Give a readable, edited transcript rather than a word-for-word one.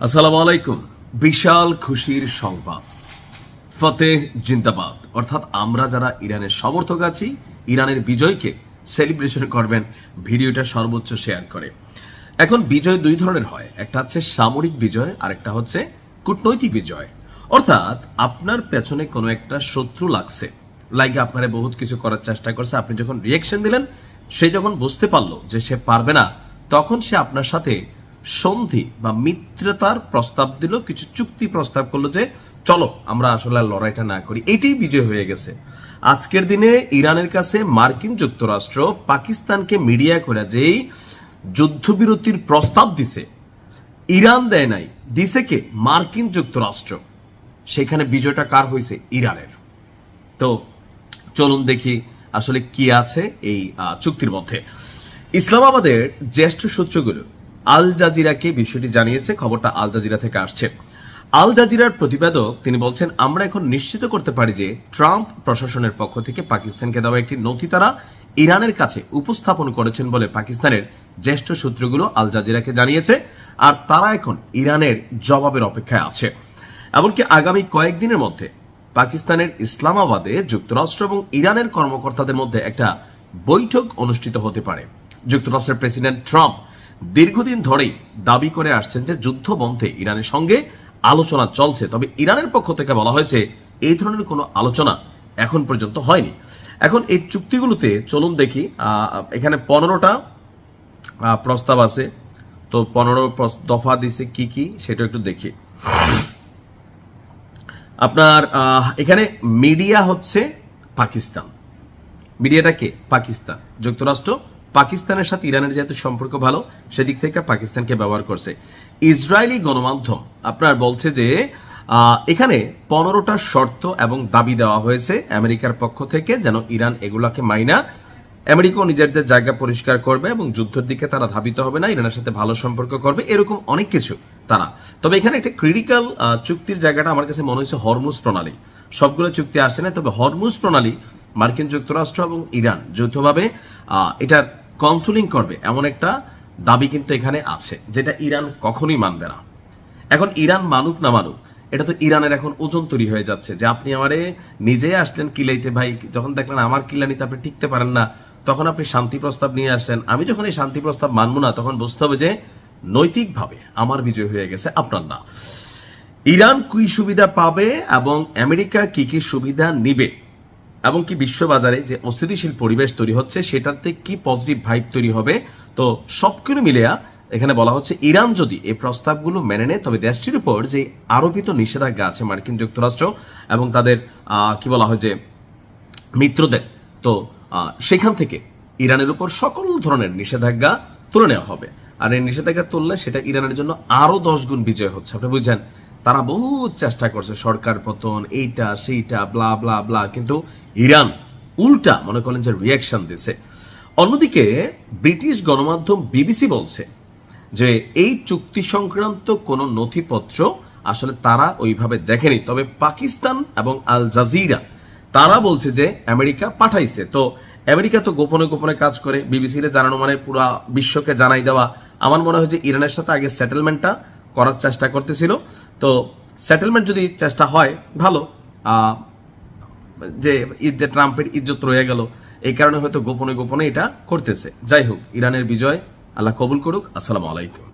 আসসালামু আলাইকুম। বিশাল খুশির সংবাদ, ফতেহ জিন্দাবাদ। অর্থাৎ আমরা যারা ইরানের সমর্থক আছি, ইরানের বিজয়কে সেলিব্রেশন করবেন, ভিডিওটা সর্বোচ্চ শেয়ার করে। এখন বিজয় দুই ধরনের হয়, একটা হচ্ছে সামরিক বিজয় আর একটা হচ্ছে কূটনৈতিক বিজয়। অর্থাৎ আপনার পেছনে কোনো একটা শত্রু লাগছে, লাইক আপনারা বহুত কিছু করার চেষ্টা করছে, আপনি যখন রিয়েকশন দিলেন, সে যখন বুঝতে পারলো যে সে পারবে না, তখন সে আপনার সাথে সন্ধি বা মিত্রতার প্রস্তাব দিল, কিছু চুক্তি প্রস্তাব করলো যে চলো আমরা আসলে লড়াইটা না করি। এটাই বিজয় হয়ে গেছে। আজকের দিনে ইরানের কাছে মার্কিন যুক্তরাষ্ট্র পাকিস্তানকে মিডিয়া করে যেই যুদ্ধবিরতির প্রস্তাব দিছে, ইরান দেয় নাই, দিছে কে? মার্কিন যুক্তরাষ্ট্র। সেখানে বিজয়টা কার হয়েছে? ইরানের। তো চলুন দেখি আসলে কি আছে এই চুক্তির মধ্যে। ইসলামাবাদের জ্যেষ্ঠ সূত্রগুলো আল জাজিরাকে বিষয়টি জানিয়েছে। খবরটা আল জাজিরা থেকে আসছে। আল জাজিরার প্রতিবেদক তিনি বলছেন, আমরা এখন নিশ্চিত করতে পারি যে ট্রাম্প প্রশাসনের পক্ষ থেকে পাকিস্তানকে দেওয়া একটি নথি তারা ইরানের কাছে উপস্থাপন করেছেন বলে পাকিস্তানের জ্যেষ্ঠ সূত্রগুলো আল জাজিরাকে জানিয়েছে। আর তারা এখন ইরানের জবাবের অপেক্ষায় আছে। এমনকি আগামী কয়েকদিনের মধ্যে পাকিস্তানের ইসলামাবাদে যুক্তরাষ্ট্র এবং ইরানের কর্মকর্তাদের মধ্যে একটা বৈঠক অনুষ্ঠিত হতে পারে। যুক্তরাষ্ট্রের প্রেসিডেন্ট ট্রাম্প দীর্ঘদিন ধরেই দাবি করে আসছেন যে যুদ্ধ বন্ধে ইরানের সঙ্গে আলোচনা চলছে, তবে ইরানের পক্ষ থেকে বলা হয়েছে এই ধরনের কোনো আলোচনা এখন পর্যন্ত হয়নি। এখন এই চুক্তিগুলোতে চলুন দেখি, এখানে 15টা প্রস্তাব আছে, তো 15 দফা দিছে কি কি সেটা একটু দেখি। আপনার এখানে মিডিয়া হচ্ছে পাকিস্তান, মিডিয়াটা কে? পাকিস্তান। যুক্তরাষ্ট্র পাকিস্তানের সাথে ইরানের যেহেতু সম্পর্ক ভালো, সেদিক থেকে পাকিস্তানকে ব্যবহার করছে। ইসরায়েলি গণমাধ্যম আপনার বলছে যে এখানে 15টা শর্ত এবং দাবি দেওয়া হয়েছে আমেরিকার পক্ষ থেকে, যেন ইরান এগুলাকে মাইনা আমেরিকাও নিজেদের জায়গা পরিষ্কার করবে এবং যুদ্ধের দিকে তারা ধাবিত হবে না, ইরানের সাথে ভালো সম্পর্ক করবে, এরকম অনেক কিছু তারা। তবে এখানে একটা ক্রিটিক্যাল চুক্তির জায়গাটা আমার কাছে মনে হয়েছে হরমুজ প্রণালী। সবগুলো চুক্তি আসছে না, তবে হরমুজ প্রণালী মার্কিন যুক্তরাষ্ট্র এবং ইরান যৌথভাবে এটার কন্ট্রোলিং করবে এমন একটা দাবি কিন্তু এখানে আছে, যেটা ইরান কখনোই মানবে না। এখন ইরান মানুক না মানুক, এটা তো ইরানের এখন ওজন তৈরি হয়ে যাচ্ছে যে আপনি আমারে নিজে আসলেন কিলাইতে ভাই, যখন দেখলেন আমার কিলানিতে আপনি টিকতে পারেন না, তখন আপনি শান্তি প্রস্তাব নিয়ে আসছেন। আমি যখন এই শান্তি প্রস্তাব মানবো না, তখন বুঝতে হবে যে নৈতিকভাবে আমার বিজয় হয়ে গেছে, আপনার না। ইরান কি সুবিধা পাবে এবং আমেরিকা কি কি সুবিধা নিবে, এবং কি বিশ্ববাজারে যে অস্থিতিশীল পরিবেশ তৈরি হচ্ছে সেটাতে কি পজিটিভ ভাইব তৈরি হবে, তো সবকিছু মিলিয়া এখানে বলা হচ্ছে ইরান যদি এই প্রস্তাবগুলো মেনে নেয়, তবে দেশটির উপর যে আরোপিত নিষেধাজ্ঞা আছে মার্কিন যুক্তরাষ্ট্র এবং তাদের কি বলা হয় যে মিত্রদের, তো সেখান থেকে ইরানের উপর সকল ধরনের নিষেধাজ্ঞা তুলে নেওয়া হবে। আর এই নিষেধাজ্ঞা তুললে সেটা ইরানের জন্য আরো 10 গুণ বিজয় হচ্ছে। আপনি বুঝছেন, তারা বহুত চেষ্টা করছে, সরকার পতন, এইটা সেইটা ব্লা ব্লা ব্লা, কিন্তু ইরান উল্টা মনে করেন যে রিয়াকশন দিছে। অন্যদিকে ব্রিটিশ গণমাধ্যম বিবিসি বলছে যে এই চুক্তি সংক্রান্ত কোনো নথিপত্র আসলে তারা ওইভাবে দেখেনি, তবে পাকিস্তান এবং আল জাজিরা তারা বলছে যে আমেরিকা পাঠাইছে। তো আমেরিকা তো গোপনে গোপনে কাজ করে, বিবিসিতে জানানো মানে পুরা বিশ্বকে জানাই দেওয়া। আমার মনে হয় যে ইরানের সাথে আগে সেটেলমেন্টটা করার চেষ্টা করতেছিল, তো সেটেলমেন্ট যদি চেষ্টা হয় ভালো, যে ট্রাম্পের ইজ্জত রয়ে গেল, এই কারণে হয়তো গোপনে গোপনে এটা করতেছে। যাই হোক, ইরানের বিজয় আল্লাহ কবুল করুক। আসসালামু আলাইকুম।